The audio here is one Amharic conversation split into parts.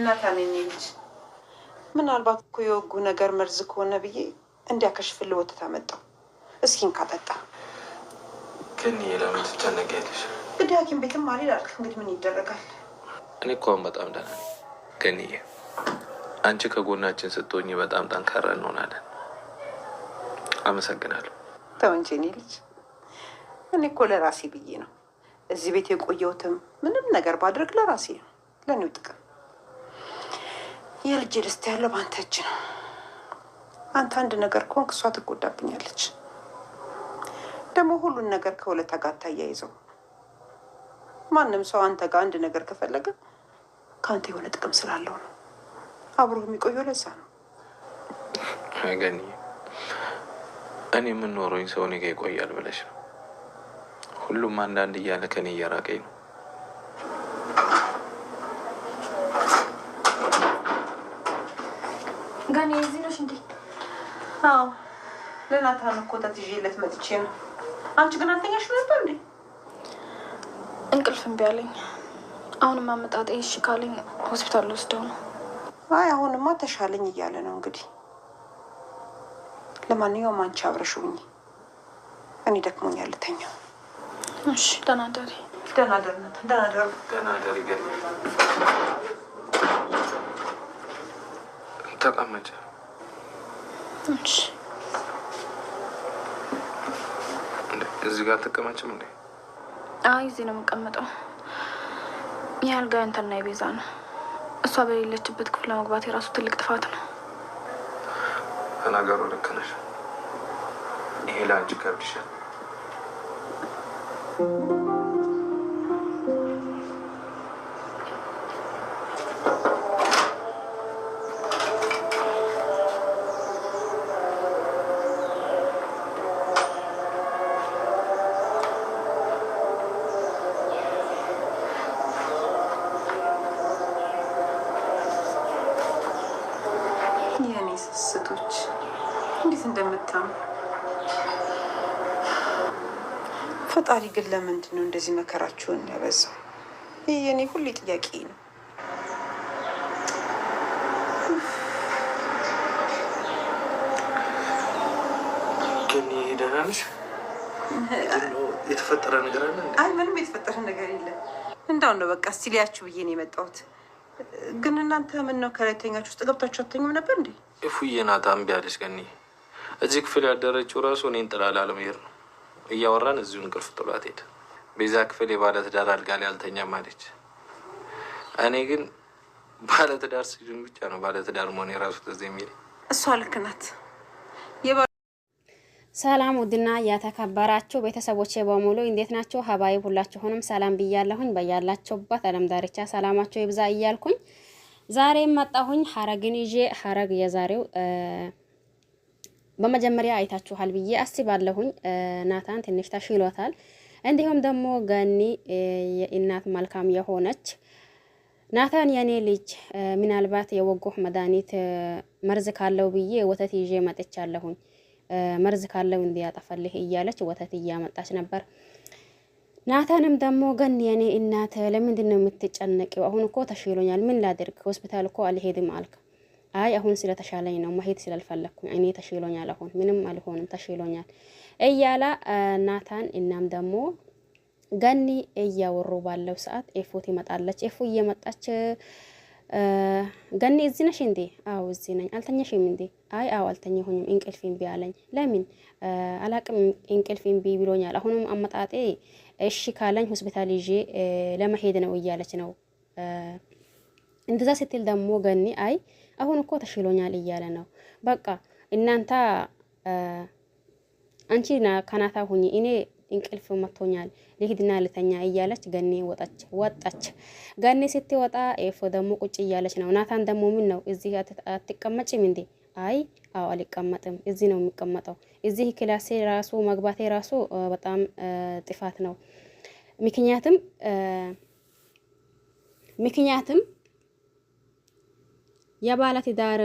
ናታን ልጅ ምናልባት እኮ የወጉ ነገር መርዝ ከሆነ ብዬ እንዲያከሽፍልህ ወተት አመጣው። እስኪን ካጠጣ ግን ለምን ትጨነቂያለሽ? እንግዲህ ሐኪም ቤትም አልሄድ አልክ። እንግዲህ ምን ይደረጋል? እኔ እኮ በጣም ደህና ነኝ። ግን አንቺ ከጎናችን ስትሆኚ በጣም ጠንካራ እንሆናለን። አመሰግናለሁ። ተው እንጂ እኔ ልጅ፣ እኔ እኮ ለራሴ ብዬ ነው እዚህ ቤት የቆየሁትም። ምንም ነገር ባድርግ ለራሴ ነው፣ ለእኔው ጥቅም። የልጄ ደስታ ያለው በአንተ እጅ ነው። አንተ አንድ ነገር ከሆንክ እሷ ትጎዳብኛለች። ደግሞ ሁሉን ነገር ከሁለት ጋር ታያይዘው። ማንም ሰው አንተ ጋር አንድ ነገር ከፈለገ ከአንተ የሆነ ጥቅም ስላለው ነው አብሮ የሚቆየው። ለዛ ነው ገኒ፣ እኔ የምኖረኝ ሰው እኔ ጋር ይቆያል ብለሽ ነው? ሁሉም አንዳንድ እያለ ከኔ እያራቀኝ ነው። ገኒ እዚህ ነሽ እንዴ? አዎ፣ ለናታን እኮ ወተት ይዤለት መጥቼ ነው። አንቺ ግን አልተኛሽም ነበር እንዴ? እንቅልፍ እምቢ አለኝ። አሁንም አመጣጤ እሺ ካለኝ ሆስፒታል ወስደው ነው። አይ አሁንማ ተሻለኝ እያለ ነው እንግዲህ። ለማንኛውም አንቺ አብረሽውኝ፣ እኔ ደክሞኛል ልተኛ። እሺ፣ ደህና ደሪ። ደህና ደር ናታን፣ ደህና ደሩ። ደህና ደሪ ገኒ። ተቀመጭ። እሺ። እዚህ ጋር ተቀመጭም እንዴ? አይ እዚህ ነው የምቀመጠው። የአልጋ እንትና የቤዛ ነው። እሷ በሌለችበት ክፍል መግባት የራሱ ትልቅ ጥፋት ነው። ነገሩ ልክ ነሽ። ይሄ ለአንቺ ከብድሻል። የኔ ስስቶች እንዴት እንደምታምሩ። ፈጣሪ ግን ለምንድን ነው እንደዚህ መከራችሁን ያበዛው? ይህ የኔ ሁሌ ጥያቄ ነው። ግን ደህና ነሽ? የተፈጠረ ነገር አለ? አይ ምንም የተፈጠረ ነገር የለም። እንዳው ነው በቃ እስቲ ሊያችሁ ብዬ ነው የመጣሁት። ግን እናንተ ምን ነው ከላይተኛችሁ ውስጥ ገብታችሁ አትተኙም ነበር እንዴ? እፉዬ ናት እምቢ አለች። ገኒ እዚህ ክፍል ያደረችው ራሱ እኔን ጥላ ላለመሄድ ነው። እያወራን እዚሁ እንቅልፍ ጥሏት ሄደ። ቤዛ ክፍል የባለትዳር አልጋ ላይ አልተኛም አለች። እኔ ግን ባለትዳር ሲሉኝ ብቻ ነው ባለትዳር መሆን የራሱ ትዝ የሚል። እሷ ልክ ናት። ሰላም ውድና ያተከበራችሁ ቤተሰቦቼ በሙሉ እንዴት ናችሁ? ሀባይ ሁላችሁንም ሰላም ብያለሁኝ። በያላችሁበት ዓለም ዳርቻ ሰላማችሁ ይብዛ እያልኩኝ ዛሬ መጣሁኝ ሐረግን ይዤ። ሐረግ የዛሬው በመጀመሪያ አይታችኋል ብዬ አስባለሁኝ። ናታን ትንሽ ተሽሎታል። እንዲሁም ደግሞ ገኒ የእናት መልካም የሆነች ናታን የኔ ልጅ ምናልባት የወጎህ መድኃኒት መርዝ ካለው ብዬ ወተት ይዤ መጥቻለሁኝ መርዝ ካለው እንዲያጠፈልህ እያለች ወተት እያመጣች ነበር። ናታንም ደግሞ ገኒ የኔ እናት ለምንድን ነው የምትጨነቂው? አሁን እኮ ተሽሎኛል፣ ምን ላድርግ? ሆስፒታል እኮ አልሄድም አልክ። አይ አሁን ስለተሻለኝ ነው መሄድ ስላልፈለኩኝ፣ እኔ ተሽሎኛል፣ አሁን ምንም አልሆንም ተሽሎኛል እያላ ናታን እናም ደግሞ ገኒ እያወሩ ባለው ሰዓት ኤፉ ትመጣለች። ኤፉ እየመጣች ገኒ እዚህ ነሽ እንዴ? አዎ እዚህ ነኝ። አልተኛሽም እንዴ? አይ አዎ አልተኛሁኝም፣ እንቅልፍ እምቢ አለኝ። ለምን አላቅም፣ እንቅልፍ እምቢ ብሎኛል። አሁንም አመጣጤ እሺ ካለኝ ሆስፒታል ይዤ ለመሄድ ነው እያለች ነው። እንደዛ ስትል ደግሞ ገኒ አይ አሁን እኮ ተሽሎኛል እያለ ነው። በቃ እናንተ አንቺ ከናታ ሁኚ፣ እኔ እንቅልፍ መጥቶኛል ልሂድና ልተኛ እያለች ገኒ ወጣች። ገኒ ስትወጣ ኤፎ ደግሞ ቁጭ እያለች ነው። ናታን ደግሞ ምን ነው እዚህ አትቀመጭም እንዴ? አይ አዎ አልቀመጥም፣ እዚህ ነው የሚቀመጠው። እዚህ ክላሴ ራሱ መግባቴ ራሱ በጣም ጥፋት ነው። ምክንያቱም የባለትዳር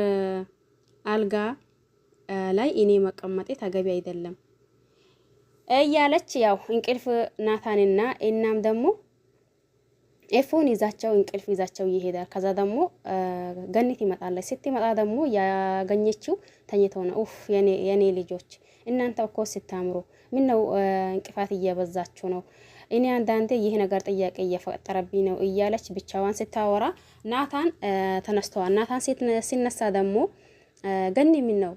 አልጋ ላይ እኔ መቀመጤ ተገቢ አይደለም እያለች ያው እንቅልፍ ናታንና እናም ደግሞ ኤፉን ይዛቸው እንቅልፍ ይዛቸው ይሄዳል። ከዛ ደግሞ ገኒት ይመጣለች። ስትመጣ ደግሞ ያገኘችው ተኝተው ነው። ኡፍ የኔ ልጆች እናንተ እኮ ስታምሩ ምን ነው እንቅፋት እየበዛችሁ ነው። እኔ አንዳንዴ ይህ ነገር ጥያቄ እየፈጠረብኝ ነው እያለች ብቻዋን ስታወራ ናታን ተነስተዋል። ናታን ሲነሳ ደግሞ ገኒ ምን ነው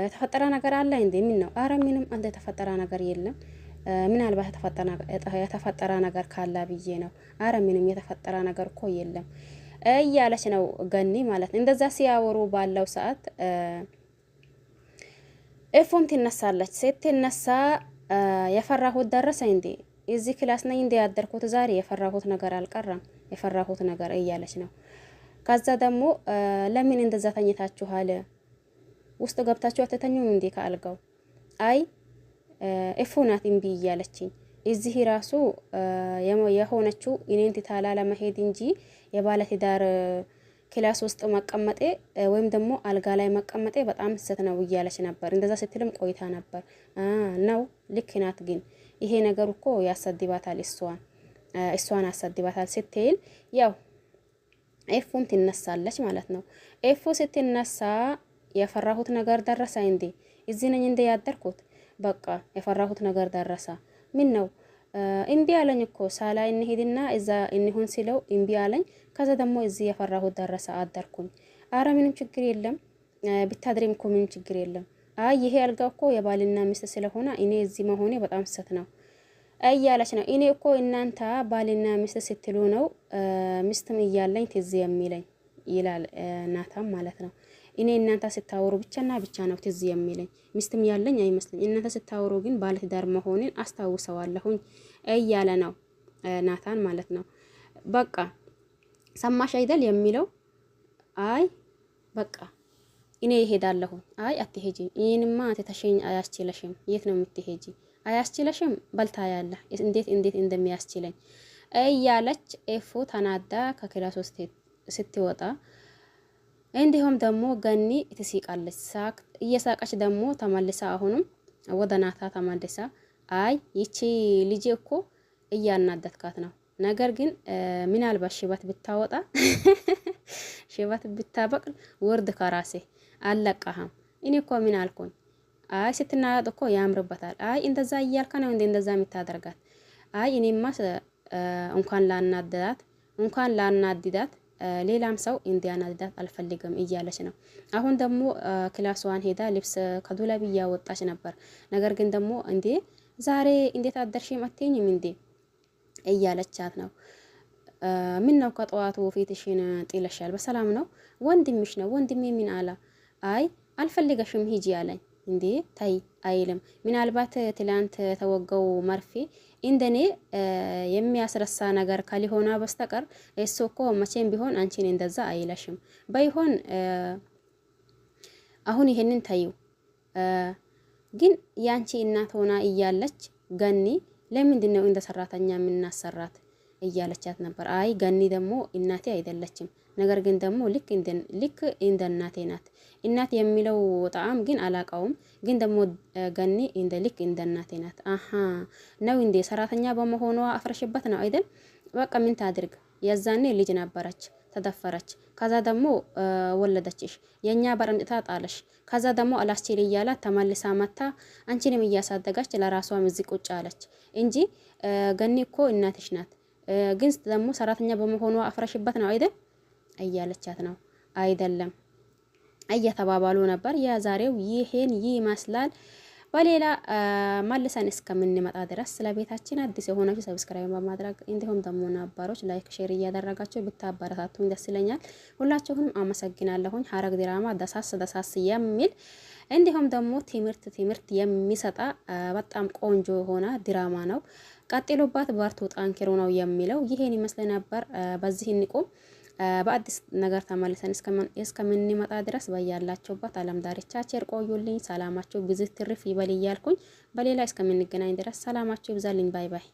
የተፈጠረ ነገር አለ እንዴ? ምን ነው? አረ ምንም አንተ የተፈጠረ ነገር የለም። ምናልባት የተፈጠረ ነገር ካላ ብዬ ነው። አረ ምንም የተፈጠረ ነገር እኮ የለም እያለች ነው ገኒ ማለት ነው። እንደዛ ሲያወሩ ባለው ሰዓት ኤፉም ትነሳለች። ስትነሳ የፈራሁት ደረሰ እንዴ? እዚህ ክላስ ነኝ እንዴ ያደርኩት ዛሬ? የፈራሁት ነገር አልቀረም፣ የፈራሁት ነገር እያለች ነው። ከዛ ደግሞ ለምን እንደዛ ተኝታችኋል? ውስጥ ገብታችሁ አትተኙም እንዴ ከአልጋው? አይ ኤፉ ናት እምቢ እያለችኝ እዚህ ራሱ የሆነችው እኔን ትታላ ለመሄድ እንጂ የባለ ትዳር ክላስ ውስጥ መቀመጤ ወይም ደግሞ አልጋ ላይ መቀመጤ በጣም ስህተት ነው እያለች ነበር። እንደዛ ስትልም ቆይታ ነበር ነው። ልክ ናት፣ ግን ይሄ ነገር እኮ ያሰድባታል፣ እሷን ያሰድባታል ስትል ያው ኤፉም ትነሳለች ማለት ነው። ኤፉ ስትነሳ የፈራሁት ነገር ደረሰ እንዴ? እዚህ ነኝ እንዴ ያደርኩት? በቃ የፈራሁት ነገር ደረሰ። ምን ነው እምቢ አለኝ እኮ ሳላይ እንሂድና እዛ እንሁን ሲለው እምቢ አለኝ። ከዛ ደግሞ እዚህ የፈራሁት ደረሰ አደርኩኝ። አረ ምንም ችግር የለም ብታድሪም እኮ ምንም ችግር የለም። አይ ይሄ አልጋ እኮ የባልና ሚስት ስለሆነ እኔ እዚህ መሆኔ በጣም ስህተት ነው እያለች ነው። እኔ እኮ እናንተ ባልና ሚስት ስትሉ ነው ሚስትም እያለኝ ትዝ የሚለኝ ይላል ናታም ማለት ነው። እኔ እናንተ ስታወሩ ብቻና ብቻ ነው ትዝ የሚለኝ፣ ሚስትም ያለኝ አይመስልኝ። እናንተ ስታወሩ ግን ባለትዳር መሆኔን አስታውሰዋለሁኝ እያለ ነው ናታን ማለት ነው። በቃ ሰማሽ አይደል የሚለው። አይ በቃ እኔ ይሄዳለሁ። አይ አትሄጂ፣ ይሄንማ ተተሸኝ አያስችለሽም። የት ነው የምትሄጂ? አያስችለሽም በልታ ያለ እንዴት እንደሚያስችለኝ እያለች ኤፉ ተናዳ ከክላስ ውስጥ ስትወጣ እንዲሁም ደግሞ ገኒ ትስቃለች። እየሳቀች ደግሞ ተመልሳ አሁንም ወደ ናታ ተመልሳ አይ ይቺ ልጅ እኮ እያናደትካት ነው። ነገር ግን ምናልባት ሽበት ብታወጣ ሽበት ብታበቅል ወርድ ከራሴ አለቃህም። እኔ እኮ ምን አልኩኝ? አይ ስትናደድ እኮ ያምርበታል። አይ እንደዛ እያልከ ነው እንደዛ የምታደርጋት? አይ እኔማ እንኳን ላናድዳት ሌላም ሰው እንዲያናድዳት አልፈልግም እያለች ነው። አሁን ደግሞ ክላሷን ሄዳ ልብስ ከዱላቢ እያወጣች ነበር። ነገር ግን ደግሞ እንዴ ዛሬ እንዴት አደርሽም አትይኝም እንዴ እያለቻት ነው። ምን ነው ከጠዋቱ ፊትሽን ጥለሻል? በሰላም ነው? ወንድምሽ ነው። ወንድሜ ምን አላ? አይ አልፈልገሽም ሂጂ ያለኝ። እንዴ ታይ አይልም። ምናልባት ትላንት ተወገው መርፌ እንደኔ የሚያስረሳ ነገር ካልሆነ በስተቀር እሱ እኮ መቼም ቢሆን አንቺን እንደዛ አይለሽም። ባይሆን አሁን ይሄንን ታዩ። ግን ያንቺ እናት ሆና እያለች ገኒ ለምንድን ነው እንደ ሰራተኛ የምናሰራት እያለቻት ነበር። አይ ገኒ ደግሞ እናቴ አይደለችም። ነገር ግን ደግሞ ልክ እንደ እናቴ ናት። እናት የሚለው ጣዕም ግን አላቃውም። ግን ደግሞ ገኒ ልክ እንደ እናቴ ናት። አሃ ነው እንዴ? ሰራተኛ በመሆኗ አፍረሽበት ነው አይደል? በቃ ምን ታድርግ? የዛኔ ልጅ ነበረች፣ ተደፈረች። ከዛ ደግሞ ወለደችሽ። የኛ በረምጥታ ጣለሽ። ከዛ ደግሞ አላስችል እያላት ተመልሳ መታ አንቺንም እያሳደጋች ለራሷም እዚህ ቁጭ አለች እንጂ ገኒ እኮ እናትሽ ናት። ግን ደግሞ ሰራተኛ በመሆኗ አፍረሽበት ነው አይደል እያለቻት ነው። አይደለም እየተባባሉ ነበር። የዛሬው ይሄን ይመስላል። በሌላ መልሰን እስከምንመጣ ድረስ ስለ ቤታችን አዲስ የሆናችሁ ሰብስክራይብ በማድረግ እንዲሁም ደግሞ ነባሮች ላይክ ሼር እያደረጋችሁ ብታበረታቱኝ ደስ ይለኛል። ሁላችሁንም አመሰግናለሁኝ። ሐረግ ድራማ ደሳስ የሚል እንዲሁም ደግሞ ትምህርት የሚሰጣ በጣም ቆንጆ የሆነ ድራማ ነው። ቀጥሉባት፣ በርቱ፣ ጠንክሩ ነው የሚለው። ይሄን ይመስል ነበር። በዚህ እንቁም። በአዲስ ነገር ተመልሰን እስከምንመጣ ድረስ በያላችሁበት ዓለም ዳርቻ ቸር ቆዩልኝ። ሰላማችሁ ብዙ ትርፍ ይበል እያልኩኝ በሌላ እስከምንገናኝ ድረስ ሰላማችሁ ይብዛልኝ። ባይ ባይ።